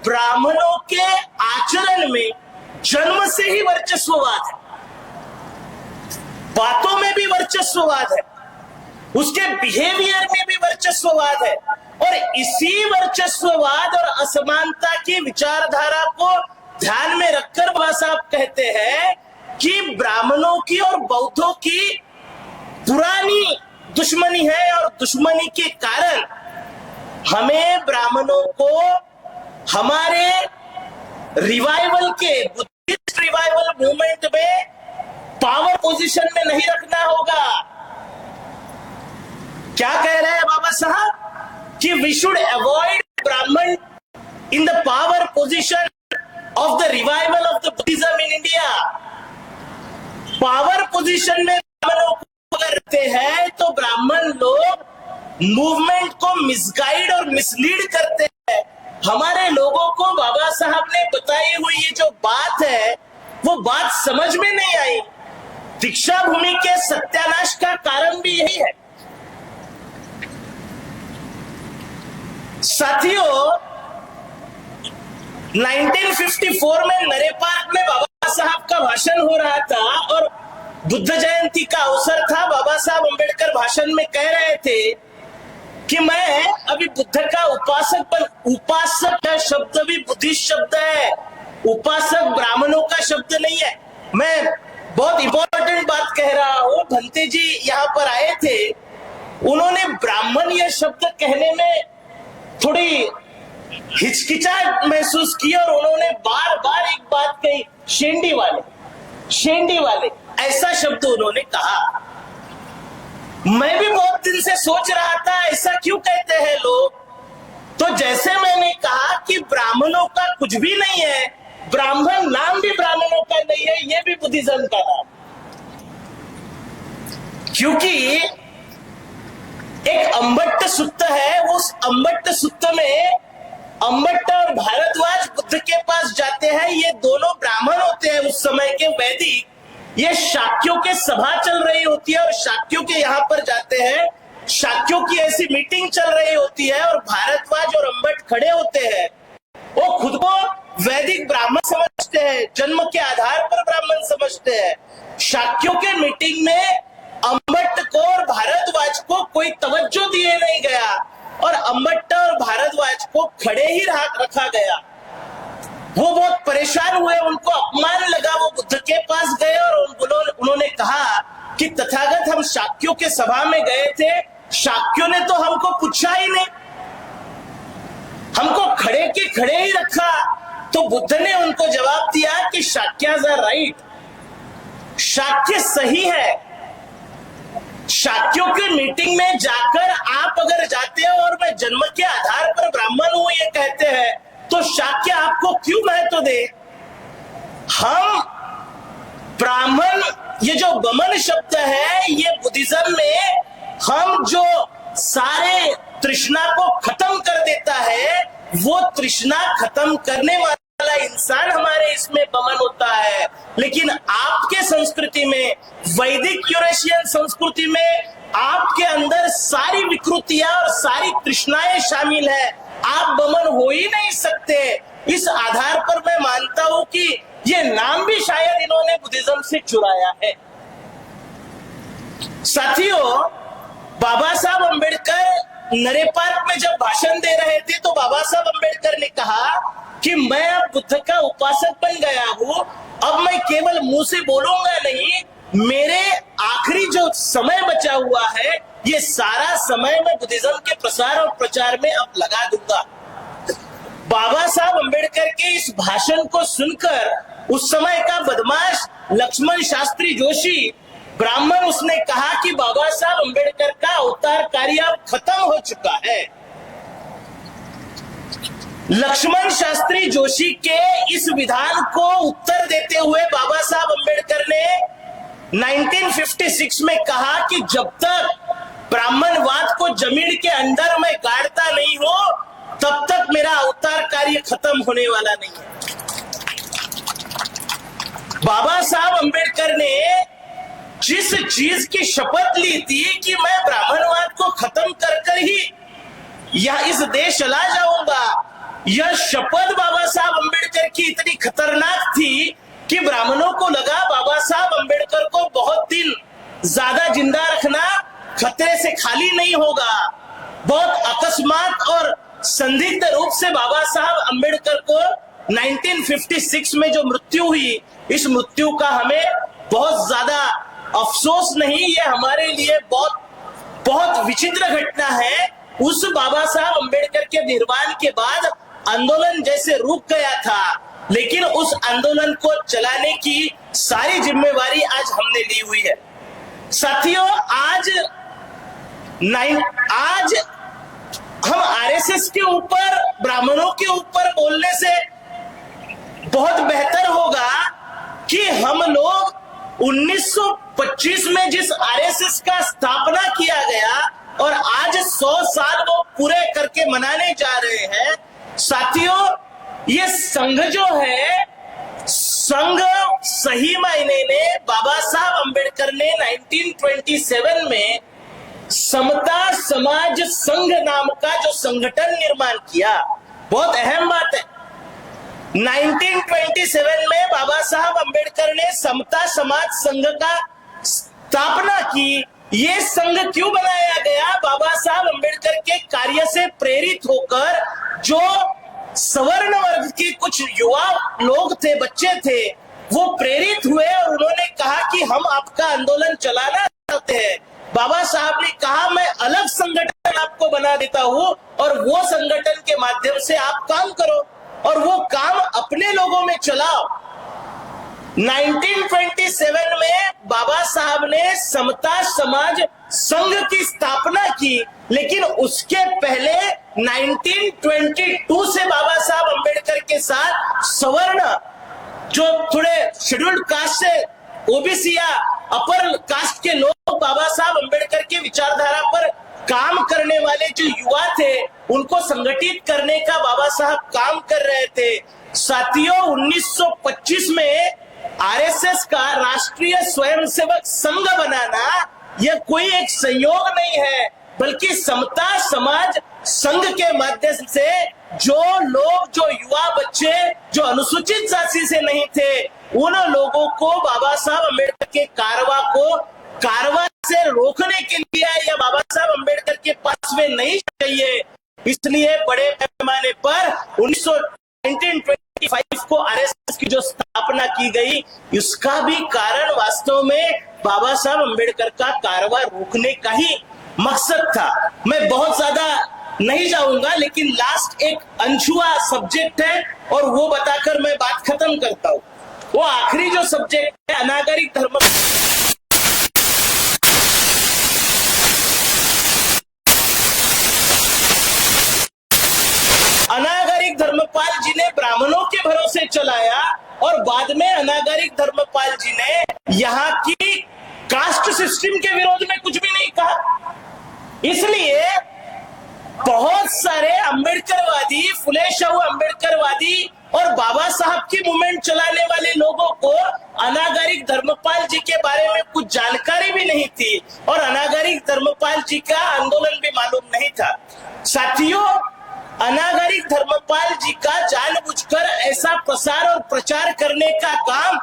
ब्राह्मणों के आचरण में जन्म से ही वर्चस्ववाद है, बातों में भी वर्चस्ववाद है, उसके बिहेवियर में भी वर्चस्ववाद है। और इसी वर्चस्ववाद और असमानता की विचारधारा को ध्यान में रखकर बाबा साहब कहते हैं कि ब्राह्मणों की और बौद्धों की पुरानी दुश्मनी है और दुश्मनी के कारण हमें ब्राह्मणों को हमारे रिवाइवल के बुद्धिस्ट रिवाइवल मूवमेंट में पावर पोजीशन में नहीं रखना होगा। क्या कह रहे हैं बाबा साहब कि वी शुड अवॉइड ब्राह्मण in the power position of the revival of the Buddhism in India. Power position में ब्राह्मणों को करते हैं तो ब्राह्मण लोग मूवमेंट को मिसगाइड और मिसलीड करते हैं। हमारे लोगों को बाबा साहब ने बताई हुई ये जो बात है वो बात समझ में नहीं आई। दीक्षा भूमि के सत्यानाश का कारण भी यही है। साथियों, 1954 में नरे पार्क में बाबा साहब का भाषण हो रहा था और बुद्ध जयंती का अवसर था। बाबा साहब अंबेडकर भाषण में कह रहे थे कि मैं अभी बुद्ध का उपासक का शब्द भी बुद्धिस्ट शब्द है, उपासक ब्राह्मणों का शब्द नहीं है। मैं बहुत इंपॉर्टेंट बात कह रहा हूं। भंते जी यहाँ पर आए थे, उन्होंने ब्राह्मण यह शब्द कहने में थोड़ी हिचकिचाहट महसूस की और उन्होंने बार बार एक बात कही, शेंडी वाले ऐसा शब्द उन्होंने कहा। मैं भी बहुत दिन से सोच रहा था ऐसा क्यों कहते हैं लोग। तो जैसे मैंने कहा कि ब्राह्मणों का कुछ भी नहीं है, ब्राह्मण नाम भी ब्राह्मणों का नहीं है, ये भी बुद्धिज्म का नाम। क्योंकि एक अम्बट्ट सुत्त है, उस अम्बट्ट सुत्त में अम्बट्ट और भारद्वाज बुद्ध के पास जाते हैं। ये दोनों ब्राह्मण होते हैं उस समय के वैदिक। ये शाक्यों के सभा चल रही होती है और शाक्यों के यहाँ पर जाते हैं। शाक्यों की ऐसी मीटिंग चल रही होती है और भारद्वाज और अम्बट्ट खड़े होते हैं। वो खुद को वैदिक ब्राह्मण समझते हैं, जन्म के आधार पर ब्राह्मण समझते हैं। शाक्यों के मीटिंग में अम्बट्ट को और भारद्वाज को कोई तवज्जो दिए नहीं गया और अम्बट्ट और भारद्वाज को खड़े ही रखा गया। वो बहुत परेशान हुए, उनको अपमान लगा। वो बुद्ध के पास गए और उन्होंने कहा कि तथागत हम शाक्यों के सभा में गए थे, शाक्यों ने तो हमको पूछा ही नहीं, हमको खड़े के खड़े ही रखा। तो बुद्ध ने उनको जवाब दिया कि शाक्याज आर राइट, शाक्य सही है। शाक्यों के मीटिंग में जाकर आप अगर जाते हो और मैं जन्म के आधार पर ब्राह्मण हूं ये कहते हैं तो शाक्य आपको क्यों महत्व दे। हम ब्राह्मण, ये जो बमन शब्द है, ये बुद्धिज्म में हम जो सारे तृष्णा को खत्म कर देता है, वो तृष्णा खत्म करने वाला इंसान हमारे इसमें बमन होता है। लेकिन आपके संस्कृति में, वैदिक यूरेशियन संस्कृति में, आपके अंदर सारी विकृतियां और सारी तृष्णाएं शामिल है। आप बमन हो ही नहीं सकते। इस आधार पर मैं मानता हूं कि ये नाम भी शायद इन्होंने बुद्धिज्म से चुराया है। साथियों, बाबा साहब अंबेडकर नरे पार्क में जब भाषण दे रहे थे तो बाबा साहब अंबेडकर ने कहा कि मैं अब बुद्ध का उपासक बन गया हूं, अब मैं केवल मुंह से बोलूंगा नहीं, मेरे आखिरी जो समय बचा हुआ है ये सारा समय मैं बुद्धिज्म के प्रसार और प्रचार में अब लगा दूंगा। बाबा साहब अंबेडकर के इस भाषण को सुनकर उस समय का बदमाश लक्ष्मण शास्त्री जोशी ब्राह्मण, उसने कहा कि बाबा साहब अंबेडकर का अवतार कार्य अब खत्म हो चुका है। लक्ष्मण शास्त्री जोशी के इस विधान को उत्तर देते हुए बाबा साहब अंबेडकर ने 1956 में कहा कि जब तक ब्राह्मणवाद को जमीन के अंदर में गाड़ता नहीं हो तब तक मेरा अवतार कार्य खत्म होने वाला नहीं है। बाबा साहब अंबेडकर ने जिस चीज की शपथ ली थी कि मैं ब्राह्मणवाद को खत्म कर कर ही या इस देश चला जाऊंगा, यह शपथ बाबा की इतनी खतरनाक थी कि ब्राह्मणों को लगा बाबा साहब अंबेडकर को बहुत दिन ज्यादा जिंदा रखना खतरे से खाली नहीं होगा। बहुत अकस्मात और संदिग्ध रूप से बाबा साहब अंबेडकर को 1956 में जो मृत्यु हुई, इस मृत्यु का हमें बहुत ज्यादा अफसोस नहीं, ये हमारे लिए बहुत बहुत विचित्र घटना है। उस बाबा साहब अंबेडकर के निर्वाण के बाद आंदोलन जैसे रुक गया था, लेकिन उस आंदोलन को चलाने की सारी जिम्मेवारी आज हमने ली हुई है। साथियों, आज हम आरएसएस के ऊपर, ब्राह्मणों के ऊपर बोलने से बहुत बेहतर होगा कि हम लोग 1925 में जिस आरएसएस का स्थापना किया गया और आज 100 साल वो पूरे करके मनाने जा रहे हैं। साथियों, ये संघ जो है, संघ सही मायने में बाबा साहब अंबेडकर ने 1927 में समता समाज संघ नाम का जो संगठन निर्माण किया, बहुत अहम बात है। 1927 में बाबा साहब अंबेडकर ने समता समाज संघ का स्थापना की। ये संघ क्यों बनाया गया? बाबा साहब अंबेडकर के कार्य से प्रेरित होकर जो सवर्ण वर्ग के कुछ युवा लोग थे, बच्चे थे, वो प्रेरित हुए और उन्होंने कहा कि हम आपका आंदोलन चलाना चाहते हैं। बाबा साहब ने कहा, मैं अलग संगठन आपको बना देता हूं और वो संगठन के माध्यम से आप काम करो और वो काम अपने लोगों में चलाओ। 1927 में बाबा साहब ने समता समाज संघ की स्थापना की, लेकिन उसके पहले 1922 से बाबा साहब अंबेडकर के साथ सवर्ण, जो थोड़े शेड्यूल्ड कास्ट से ओबीसी या अपर कास्ट के लोग बाबा साहब अंबेडकर के विचारधारा पर काम करने वाले जो युवा थे, उनको संगठित करने का बाबा साहब काम कर रहे थे। साथियों, 1925 में आरएसएस का राष्ट्रीय स्वयंसेवक संघ बनाना यह कोई एक संयोग नहीं है, बल्कि समता समाज संघ के माध्यम से जो लोग, जो युवा बच्चे जो अनुसूचित जाति से नहीं थे, उन लोगों को बाबा साहब अंबेडकर के कारवा से रोकने के लिए या बाबा साहब अंबेडकर के पास में नहीं चाहिए, इसलिए बड़े पैमाने पर 1925 को आरएसएस की जो स्थापना की गई, इसका भी कारण वास्तव में बाबा साहब अंबेडकर का कारवा रोकने का ही मकसद था। मैं बहुत ज्यादा नहीं जाऊंगा, लेकिन लास्ट एक अनछुआ सब्जेक्ट है और वो बताकर मैं बात खत्म करता हूं। वो आखिरी जो सब्जेक्ट है, अनागरिक धर्म। अनागरिक धर्मपाल जी ने ब्राह्मणों के भरोसे चलाया और बाद में अनागरिक धर्मपाल जी ने यहाँ की कास्ट सिस्टम के विरोध में कुछ भी नहीं कहा। इसलिए बहुत सारे अंबेडकरवादी, फुले शाहू अंबेडकरवादी और बाबा साहब की मूवमेंट चलाने वाले लोगों को अनागरिक धर्मपाल जी के बारे में कुछ जानकारी भी नहीं थी और अनागरिक धर्मपाल जी का आंदोलन भी मालूम नहीं था। साथियों, अनागरिक धर्मपाल जी का जानबूझकर ऐसा प्रसार और प्रचार करने का काम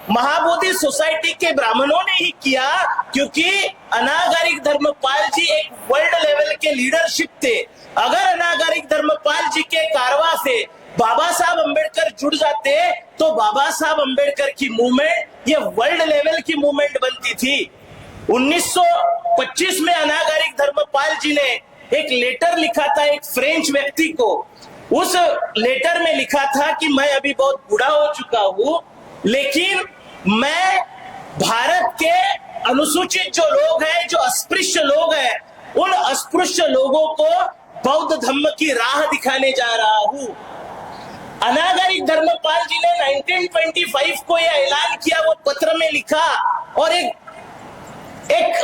महाबोधि सोसाइटी के ब्राह्मणों ने ही किया, क्योंकि अनागरिक धर्मपाल जी एक वर्ल्ड लेवल के लीडरशिप थे। अगर अनागरिक धर्मपाल जी के कारवा से बाबा साहब अंबेडकर जुड़ जाते तो बाबा साहब अंबेडकर की मूवमेंट ये वर्ल्ड लेवल की मूवमेंट बनती थी। 1925 में अनागरिक धर्मपाल जी ने एक लेटर लिखा था एक फ्रेंच व्यक्ति को। उस लेटर में लिखा था कि मैं अभी बहुत बूढ़ा हो चुका हूं, लेकिन मैं भारत के अनुसूचित जो लोग हैं, जो अस्पृश्य लोग हैं, उन अस्पृश्य लोगों को बौद्ध धर्म की राह दिखाने जा रहा हूं। अनागरिक धर्मपाल जी ने 1925 को यह ऐलान किया, वो पत्र में लिखा और एक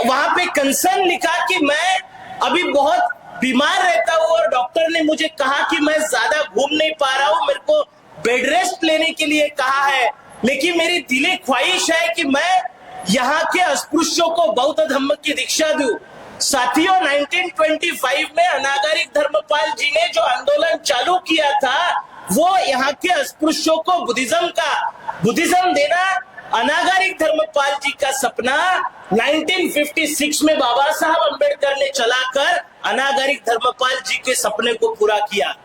वहां पे कंसर्न लिखा कि मैं अभी बहुत बीमार रहता हूं और डॉक्टर ने मुझे कहा कि मैं ज्यादा घूम नहीं पा रहा हूं, मेरे को बेड रेस्ट लेने के लिए कहा है, लेकिन मेरी दिली ख्वाहिश है कि मैं यहाँ के अस्पृश्यों को बौद्ध धर्म की दीक्षा दूं। साथियों, 1925 में अनागरिक धर्मपाल जी ने जो आंदोलन चालू किया था वो यहाँ के अस्पृश्यों को बुद्धिज्म देना अनागरिक धर्मपाल जी का सपना 1956 में बाबा साहब अंबेडकर ने चलाकर अनागरिक धर्मपाल जी के सपने को पूरा किया।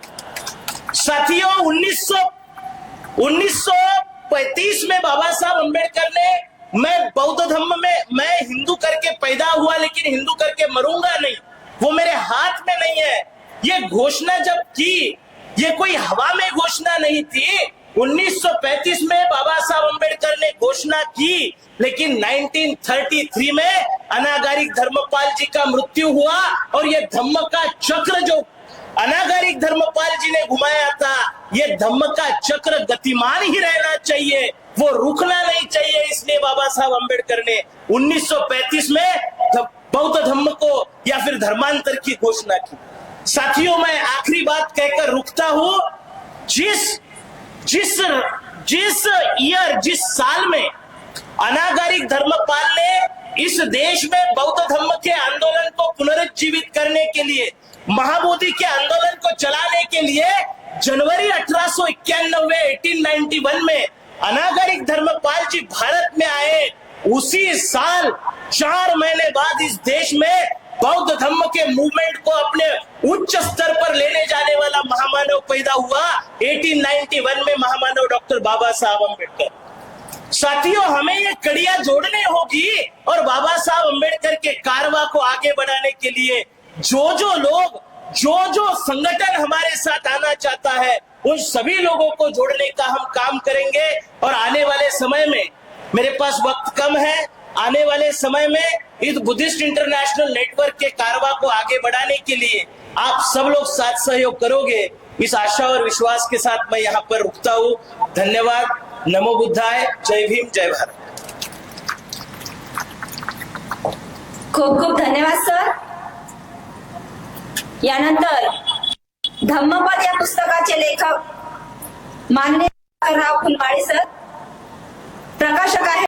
साथियों 1935 में बाबा साहब अंबेडकर ने, मैं बौद्ध धर्म में, मैं हिंदू करके पैदा हुआ लेकिन हिंदू करके मरूंगा नहीं, वो मेरे हाथ में नहीं है, ये घोषणा जब की, ये कोई हवा में घोषणा नहीं थी। 1935 में बाबा साहब अंबेडकर ने घोषणा की, लेकिन 1933 में अनागरिक धर्मपाल जी का मृत्यु हुआ और ये धम्म का चक्र जो अनागरिक धर्मपाल जी ने घुमाया था, ये धम्म का चक्र गतिमान ही रहना चाहिए, वो रुकना नहीं चाहिए। इसलिए बाबा साहब अंबेडकर ने 1935 में बौद्ध धम्म को या फिर धर्मांतर की घोषणा की। साथियों, मैं आखिरी बात कहकर रुकता हूं। जिस साल में अनागरिक धर्मपाल ने इस देश में बौद्ध धर्म के आंदोलन को पुनरुज्जीवित करने के लिए, महाबोधि के आंदोलन को चलाने के लिए जनवरी 1891 में अनागरिक धर्मपाल जी भारत में आए, उसी साल 4 महीने बाद इस देश में बौद्ध धर्म के मूवमेंट को अपने उच्च स्तर पर लेने जाने वाला महामानव पैदा हुआ 1891 में, महामानव डॉक्टर बाबा साहब अंबेडकर। साथियों, हमें ये कड़ियां जोड़ने होगी और बाबा साहब अंबेडकर के कारवा को आगे बढ़ाने के लिए जो लोग, जो संगठन हमारे साथ आना चाहता है, उन सभी लोगों को जोड़ने का हम काम करेंगे। और आने वाले समय में, मेरे पास वक्त कम है, आने वाले समय में इस बुद्धिस्ट इंटरनेशनल नेटवर्क के कारवा को आगे बढ़ाने के लिए आप सब लोग साथ सहयोग करोगे, इस आशा और विश्वास के साथ मैं यहाँ पर रुकता हूँ। धन्यवाद। नमो बुद्धाय। जय भीम, जय भारत। खूप खूप धन्यवाद सर। यानंतर धम्मपद या पुस्तकाचे लेखक माननीय राव फुलमाळी सर, प्रकाशक आहे